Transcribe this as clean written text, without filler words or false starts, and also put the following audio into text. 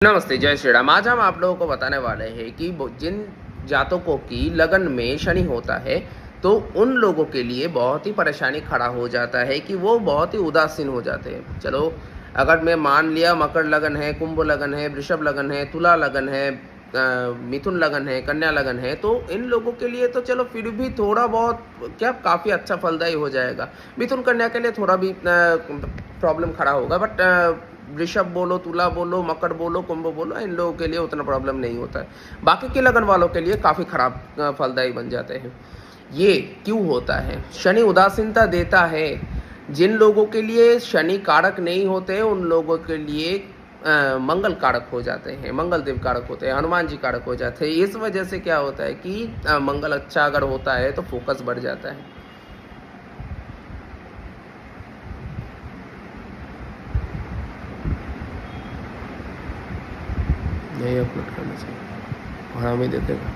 नमस्ते, जय श्री राम। आज हम आप लोगों को बताने वाले हैं कि जिन जातकों की लगन में शनि होता है, तो उन लोगों के लिए बहुत ही परेशानी खड़ा हो जाता है कि वो बहुत ही उदासीन हो जाते हैं। चलो, अगर मैं मान लिया मकर लगन है, कुंभ लगन है, वृषभ लगन है, तुला लगन है, मिथुन लगन है, कन्या लगन है, तो इन लोगों के लिए तो चलो फिर भी थोड़ा बहुत क्या काफ़ी अच्छा फलदायी हो जाएगा। मिथुन कन्या के लिए थोड़ा भी प्रॉब्लम खड़ा होगा, बट वृषभ बोलो, तुला बोलो, मकर बोलो, कुंभ बोलो, इन लोगों के लिए उतना प्रॉब्लम नहीं होता है। बाकी के लगन वालों के लिए काफ़ी खराब फलदायी बन जाते हैं। ये क्यों होता है? शनि उदासीनता देता है। जिन लोगों के लिए शनि कारक नहीं होते, उन लोगों के लिए मंगल कारक हो जाते हैं, मंगल देव कारक होते हैं, हनुमान जी कारक हो जाते हैं। इस वजह से क्या होता है कि मंगल अच्छा अगर होता है तो फोकस बढ़ जाता है। यही अपलोड करना चाहिए, हाँ, हमें देखेगा।